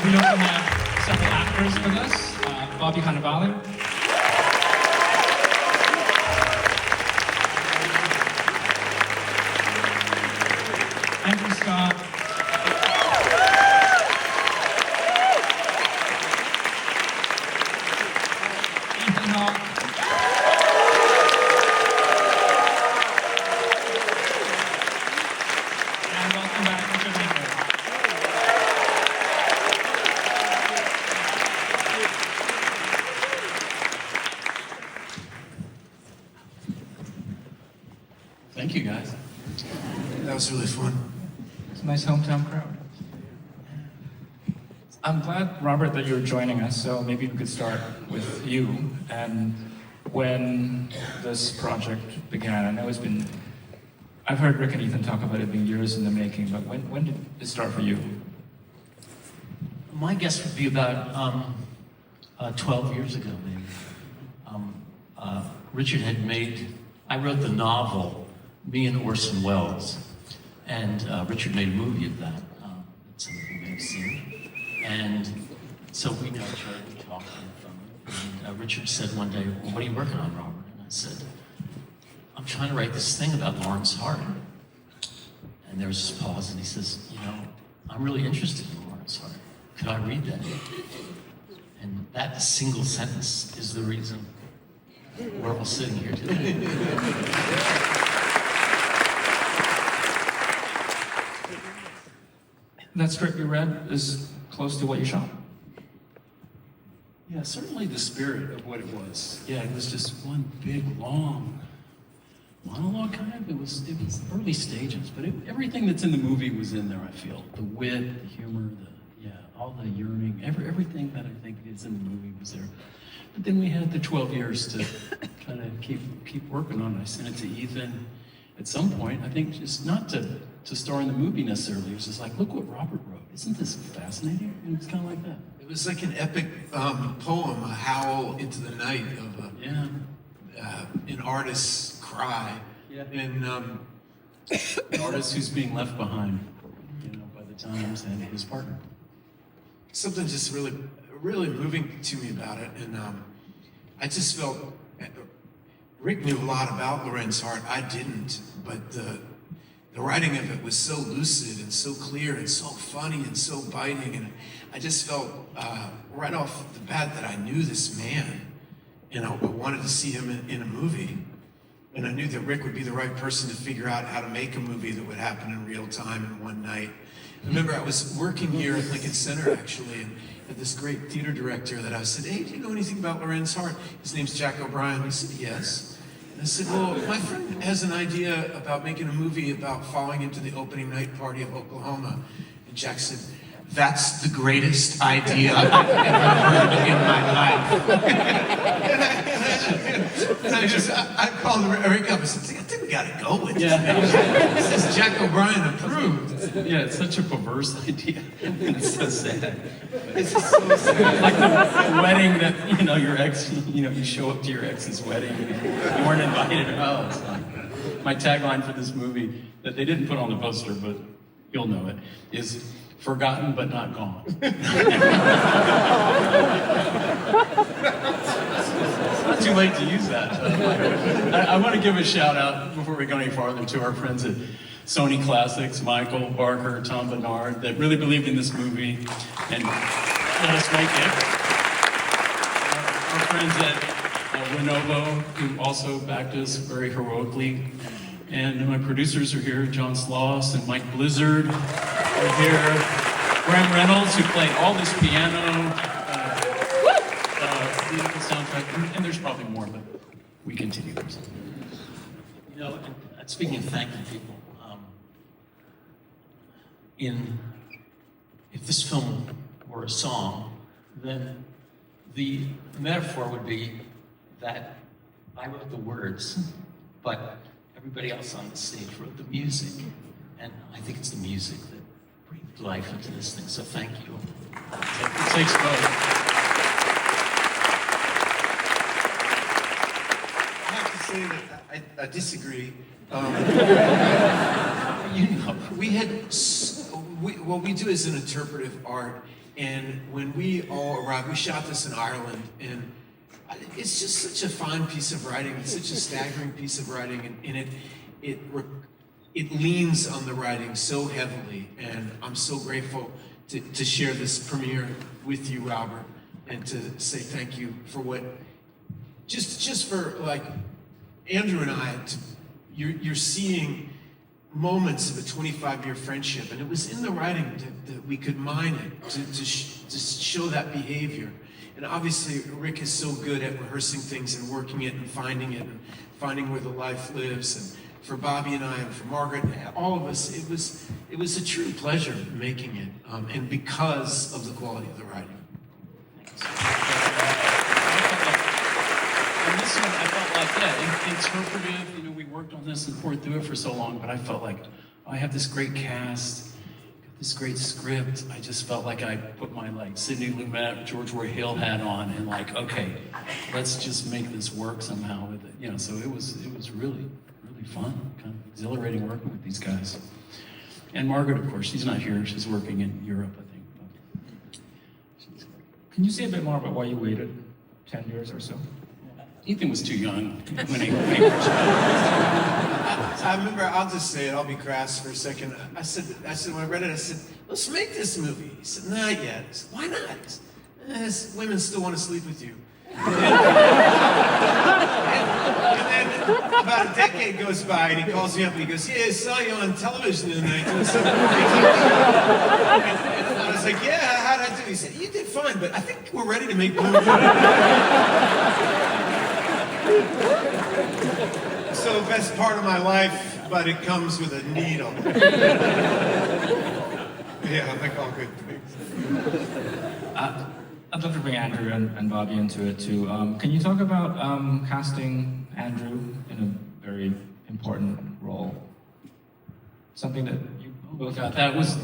We also have several actors with us. Bobby Cannavale. Andrew Scott. Ethan Hawke. And welcome back, Richard Linklater. Thank you, guys. That was really fun. It's a nice hometown crowd. I'm glad, Robert, that you're joining us, so maybe we could start with you and when this project began. I know it's been, I've heard Rick and Ethan talk about it being years in the making, but when did it start for you? My guess would be about 12 years ago, maybe. Richard had made, I wrote the novel, me and Orson Welles, and Richard made a movie of that. That some of you may have seen. And so we know each other, we talked on the phone. And Richard said one day, well, what are you working on, Robert? And I said, I'm trying to write this thing about Lawrence Hart. And there was this pause, and he says, you know, I'm really interested in Lawrence Hart. Could I read that? And that single sentence is the reason we're all sitting here today. That script you read is close to what you shot. Yeah, certainly the spirit of what it was. Yeah, it was just one big, long monologue, kind of. It was early stages, but everything that's in the movie was in there, I feel. The wit, the humor, all the yearning, everything that I think is in the movie was there. But then we had the 12 years to kind of keep working on it. I sent it to Ethan at some point, I think just not to star in the movie necessarily. It was just like, look what Robert wrote. Isn't this fascinating? And it was kind of like that. It was like an epic poem, a howl into the night of an artist's cry. Yeah. And An artist who's being left behind, you know, by the times and his partner. something just really, really moving to me about it. And I just felt, Rick knew a lot about Lawrence Hart. I didn't, but the writing of it was so lucid and so clear and so funny and so biting. And I just felt right off the bat that I knew this man, and I wanted to see him in a movie. And I knew that Rick would be the right person to figure out how to make a movie that would happen in real time in one night. I remember I was working here at Lincoln Center, actually, and had this great theater director that I said, hey, do you know anything about Lawrence Hart? His name's Jack O'Brien. He said, yes. And I said, well, my friend has an idea about making a movie about falling into the opening night party of Oklahoma. And Jack said, that's the greatest idea I've ever heard in my life. And I called Rick up and said, I think we gotta go with this. This Jack O'Brien approved. Yeah, it's such a perverse idea. It's so sad. It's just so sad. Like the wedding that, you know, your ex, you know, you show up to your ex's wedding and you weren't invited. Oh, it's like my tagline for this movie that they didn't put on the poster, but you'll know it, is forgotten but not gone. It's not too late to use that. I want to give a shout out before we go any farther to our friends at Sony Classics, Michael, Barker, Tom Bernard, that really believed in this movie and let us make it. Our friends at Lenovo, who also backed us very heroically. And my producers are here, John Sloss and Mike Blizzard are here. Graham Reynolds, who played all this piano, beautiful soundtrack, and there's probably more, but we continue. You know, and speaking of thanking people, if this film were a song, then the metaphor would be that I wrote the words, but everybody else on the stage wrote the music. And I think it's the music that breathed life into this thing, so thank you. It takes both. I have to say that I disagree. You know. We had, what we do is an interpretive art, And when we all arrived, we shot this in Ireland, and it's just such a fine piece of writing. It's such a staggering piece of writing, and it leans on the writing so heavily. And I'm so grateful to share this premiere with you, Robert, and to say thank you for what, just for like Andrew and I, you're seeing moments of a 25-year friendship, and it was in the writing that we could mine it to show that behavior. And obviously, Rick is so good at rehearsing things and working it and finding where the life lives. And for Bobby and I, and for Margaret, all of us, it was a true pleasure making it, and because of the quality of the writing. And this one, I felt like, interpretive. You know, we worked on this and poured through it for so long, but I felt like I have this great cast, got this great script. I just felt like I put my like Sidney Lumet, George Roy Hill hat on, and like, okay, let's just make this work somehow with it. You know, so it was really, really fun, kind of exhilarating working with these guys. And Margaret, of course, she's not here. She's working in Europe, I think. But Can you say a bit more about why you waited 10 years or so? Ethan was too young when he I remember, I'll just say it, I'll be crass for a second. I said when I read it, I said, let's make this movie. He said, not yet. I said, why not? He said, women still want to sleep with you. And then about a decade goes by, and he calls me up and he goes, yeah, I saw you on television tonight doing something. And I was like, yeah, how'd I do? He said, you did fine, but I think we're ready to make the movie. So best part of my life, but it comes with a needle. Yeah, like all good things. I'd love to bring Andrew and Bobby into it too. Can you talk about casting Andrew in a very important role? Something that you both God, that was, I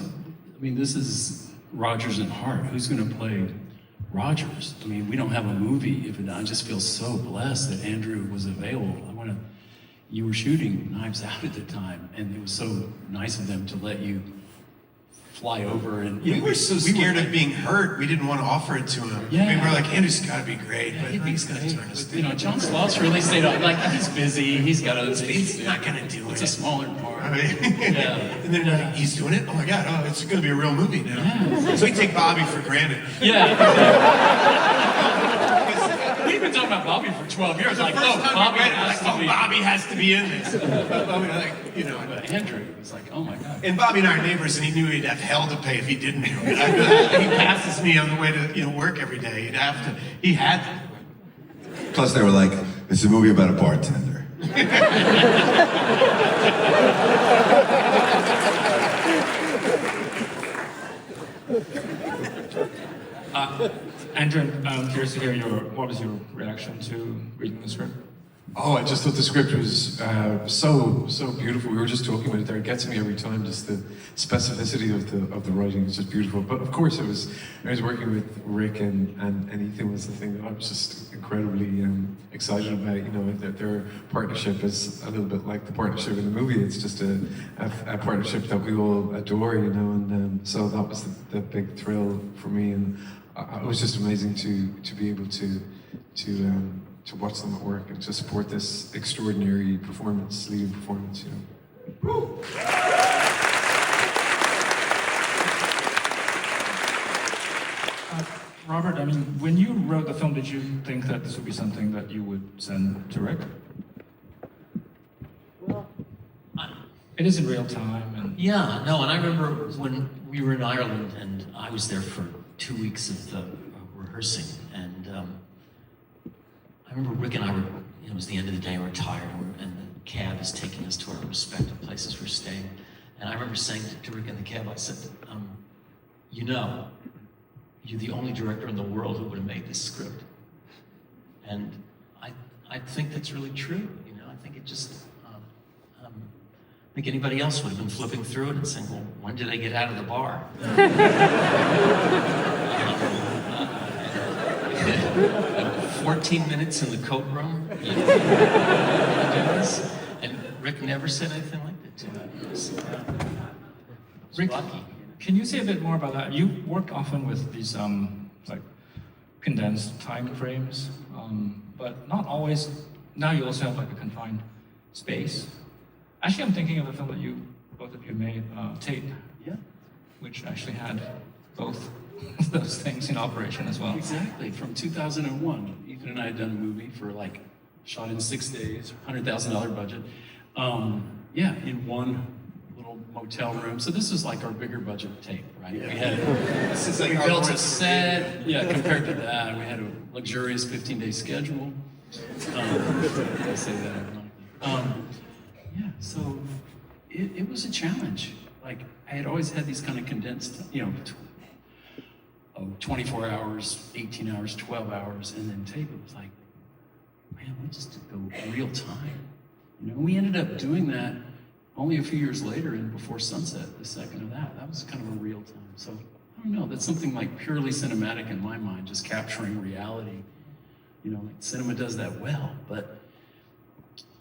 mean, this is Rogers and Hart. Who's going to play Rogers? I mean, we don't have a movie. I just feel so blessed that Andrew was available. You were shooting Knives Out at the time, and it was so nice of them to let you fly over. And we were so scared of being hurt, we didn't want to offer it to him. Yeah. I mean, we were like, Andrew's got to be great, but he's got to turn us down. You know, John Sloss really stayed on. Like, he's busy. He's got other things. He's not going to do it. It's a smaller part. I mean, Yeah. And then he's doing it. Oh my God! Oh, it's going to be a real movie now. Yeah. So we take Bobby for granted. Yeah. We've been talking about Bobby for 12 years. Like, First time Bobby we read it, has like, to be. Bobby has to be in this. Bobby, like, you know. But Andrew was like, oh my God. And Bobby and I are neighbors, and he knew he'd have hell to pay if he didn't do it. He passes me on the way to work every day. He'd have to. He had to. Plus, they were like, it's a movie about a bartender. Andrew, I'm curious to hear what was your reaction to reading the script? Oh, I just thought the script was so beautiful. We were just talking about it there. It gets me every time. Just the specificity of the writing is just beautiful. But of course, I was working with Rick and Ethan was the thing that I was just incredibly excited about. You know, their partnership is a little bit like the partnership in the movie. It's just a partnership that we all adore. You know, and so that was the big thrill for me. And it was just amazing to be able to watch them at work and to support this extraordinary performance, leading performance, you know. Robert, I mean, when you wrote the film, did you think that this would be something that you would send to Rick? It is in real time. And Yeah, no, and I remember when we were in Ireland and I was there for 2 weeks of rehearsing, and I remember Rick and I were, it was the end of the day, we were tired, and the cab is taking us to our respective places we're staying. And I remember saying to Rick in the cab, I said, you know, you're the only director in the world who would have made this script. And I think that's really true, you know, I think it just, I think anybody else would have been flipping through it and saying, well, when did I get out of the bar? 14 minutes in the coat room. You know, and Rick never said anything like that to me. Rick, lucky. Can you say a bit more about that? You work often with these like condensed time frames, but not always. Now you also have like a confined space. Actually, I'm thinking of a film that both of you made, Tape, Yeah, which actually had both those things in operation as well. exactly. From 2001, Ethan and I had done a movie for like, shot in 6 days, $100,000 budget. Yeah, in one little motel room. So this is like our bigger budget Tape, right? Yeah. We had This is like we our built a Lawrence set. Yeah, compared to that, we had a luxurious 15-day schedule. I say that ironically. Yeah, so it was a challenge. Like, I had always had these kind of condensed, 24 hours, 18 hours, 12 hours, and then Tape, it was like, man, we just did go real time. We ended up doing that only a few years later in Before Sunset, the second of that. That was kind of a real time. So, I don't know, that's something like purely cinematic in my mind, just capturing reality. Like cinema does that well, but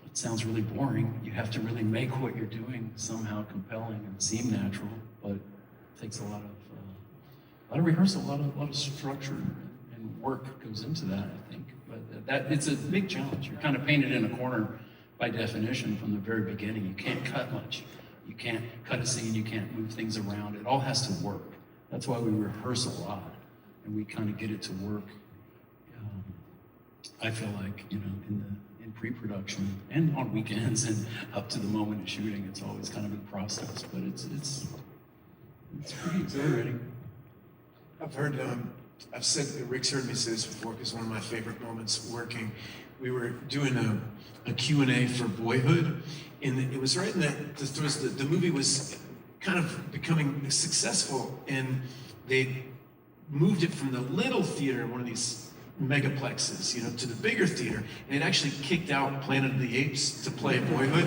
it sounds really boring. You have to really make what you're doing somehow compelling and seem natural, but it takes a lot of rehearsal, a lot of structure and work goes into that, I think. But it's a big challenge. You're kind of painted in a corner by definition from the very beginning. You can't cut much. You can't cut a scene. You can't move things around. It all has to work. That's why we rehearse a lot, and we kind of get it to work. I feel like, in pre-production and on weekends and up to the moment of shooting, it's always kind of a process, but it's pretty exhilarating. I've said, Rick's heard me say this before, because one of my favorite moments working, we were doing a Q&A for Boyhood, and it was right in that, the movie was kind of becoming successful, and they moved it from the little theater, one of these megaplexes, to the bigger theater, and it actually kicked out Planet of the Apes to play Boyhood,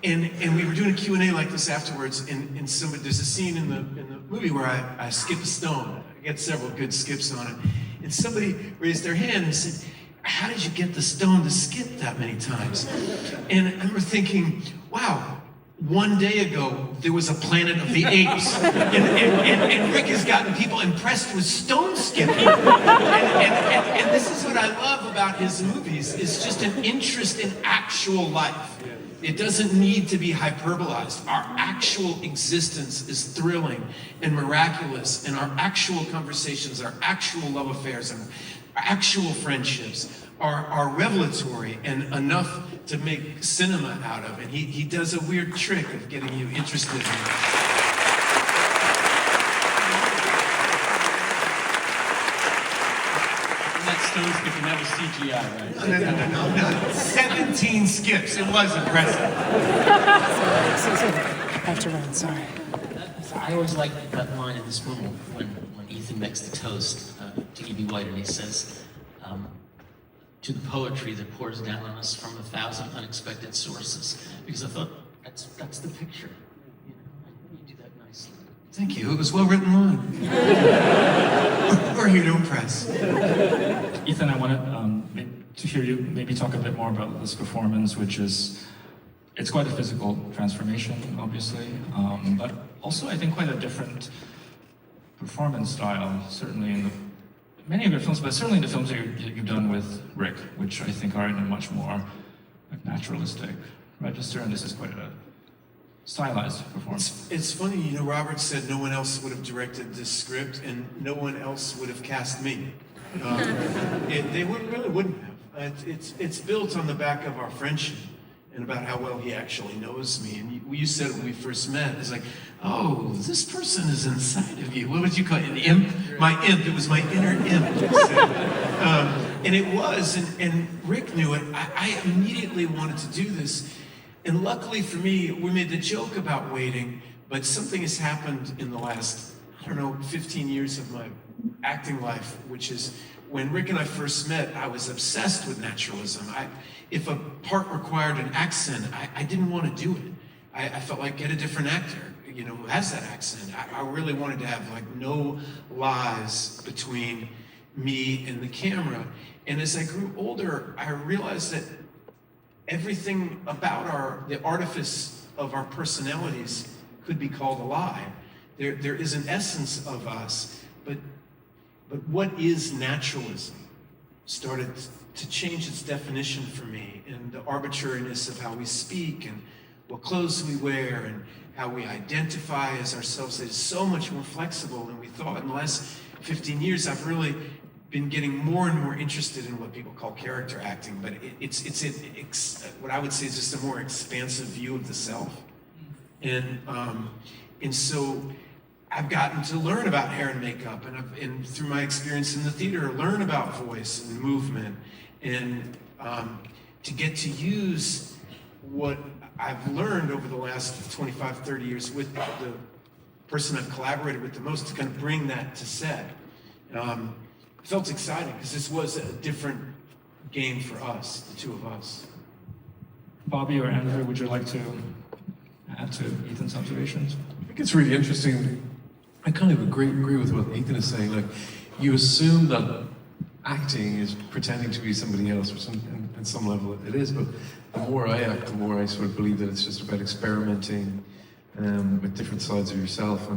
and we were doing a Q&A like this afterwards, and there's a scene in the movie where I skip a stone. I get several good skips on it, and somebody raised their hand and said, "How did you get the stone to skip that many times?" And I remember thinking, wow, one day ago, there was a Planet of the Apes, and Rick has gotten people impressed with stone skipping. And this is what I love about his movies, is just an interest in actual life. It doesn't need to be hyperbolized. Our actual existence is thrilling and miraculous, and our actual conversations, our actual love affairs, and our actual friendships are revelatory and enough to make cinema out of. And he does a weird trick of getting you interested in it. That stone skipping, that was CGI, right? No. 17 skips. It was impressive. I have to run, sorry. I always like that line in this movie when Ethan makes the toast to E.B. White, and he says, to the poetry that pours down on us from 1,000 unexpected sources. Because I thought, that's the picture. You do that nicely. Thank you. It was well written line. We're here to impress. Ethan, I wanted to hear you maybe talk a bit more about this performance, which is, it's quite a physical transformation, obviously, but also I think quite a different performance style, certainly in many of your films, but certainly in the films that you've done with Rick, which I think are in a much more naturalistic register, and this is quite a stylized performance. It's funny, Robert said no one else would have directed this script, and no one else would have cast me. They really wouldn't have. It's built on the back of our friendship and about how well he actually knows me. And you said when we first met, it's like, oh, this person is inside of you. What would you call it? An imp? My imp. It was my inner imp. You said. And it was, and Rick knew it. I immediately wanted to do this. And luckily for me, we made the joke about waiting, but something has happened in the last, 15 years of my acting life, which is when Rick and I first met, I was obsessed with naturalism. If a part required an accent, I didn't want to do it. I felt like, get a different actor, who has that accent. I really wanted to have no lies between me and the camera. And as I grew older, I realized that everything about the artifice of our personalities could be called alive. There is an essence of us, but what is naturalism started to change its definition for me, and the arbitrariness of how we speak and what clothes we wear and how we identify as ourselves is so much more flexible than we thought. In the last 15 years, I've really been getting more and more interested in what people call character acting, but it's what I would say is just a more expansive view of the self. And so I've gotten to learn about hair and makeup, and through my experience in the theater, learn about voice and movement, and to get to use what I've learned over the last 25, 30 years with the person I've collaborated with the most to kind of bring that to set. Felt exciting because this was a different game for us, the two of us. Bobby or Andrew, would you like to add to Ethan's observations? I think it's really interesting. I kind of agree with what Ethan is saying. Like, you assume that acting is pretending to be somebody else, which in some level it is, but the more I act, the more I sort of believe that it's just about experimenting with different sides of yourself,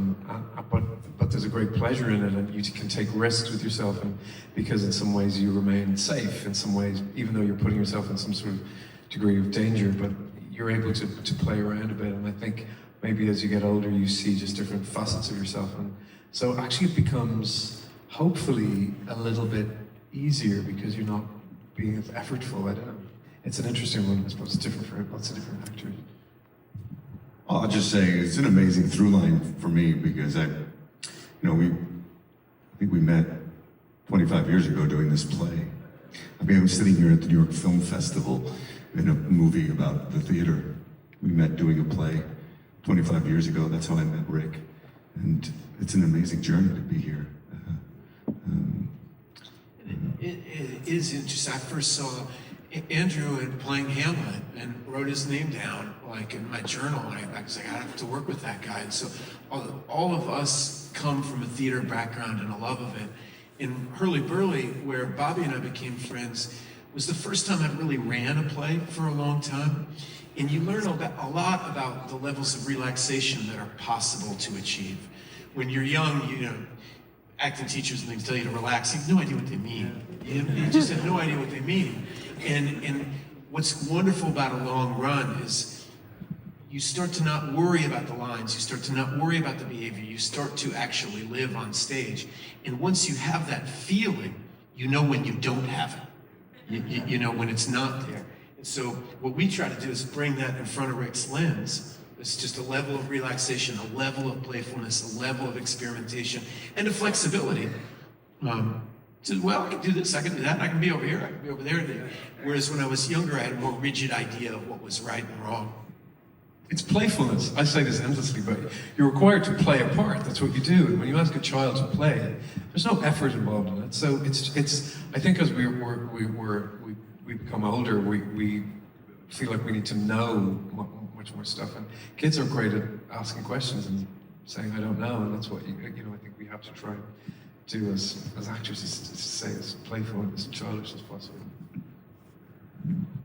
but there's a great pleasure in it, and you can take risks with yourself, and because in some ways you remain safe, in some ways, even though you're putting yourself in some sort of degree of danger, but you're able to play around a bit, and I think maybe as you get older you see just different facets of yourself, and so actually it becomes hopefully a little bit easier because you're not being as effortful. I don't know. It's an interesting one. I suppose it's different for lots of different actors. I'll just say it's an amazing through line for me because I think we met 25 years ago doing this play. I mean, I was sitting here at the New York Film Festival in a movie about the theater. We met doing a play 25 years ago. That's how I met Rick. And it's an amazing journey to be here. It is interesting. I first saw Andrew playing Hamlet and wrote his name down, like in my journal. I was like, I have to work with that guy. And so all of us come from a theater background and a love of it. In Hurly Burly, where Bobby and I became friends, was the first time I really ran a play for a long time. And you learn a lot about the levels of relaxation that are possible to achieve. When you're young, acting teachers and things tell you to relax. You have no idea what they mean. You just have no idea what they mean. And what's wonderful about a long run is you start to not worry about the lines. You start to not worry about the behavior. You start to actually live on stage. And once you have that feeling, you know when you don't have it. You know when it's not there. And so what we try to do is bring that in front of Rick's lens. It's just a level of relaxation, a level of playfulness, a level of experimentation, and a flexibility. So, well, I can do this, I can do that, I can be over here, I can be over there. Whereas when I was younger, I had a more rigid idea of what was right and wrong. It's playfulness. I say this endlessly, but you're required to play a part. That's what you do. And when you ask a child to play, there's no effort involved in it. So it's. I think as we become older, we feel like we need to know much more stuff. And kids are great at asking questions and saying, "I don't know," and that's what I think we have to try and do as actors, is to say as playful and as childish as possible.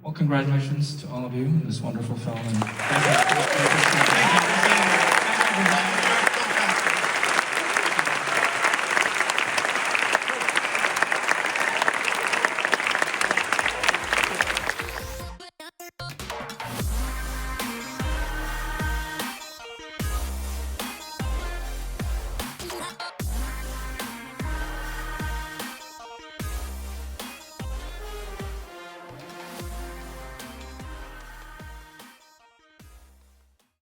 Well, congratulations to all of you in this wonderful film. And thank you.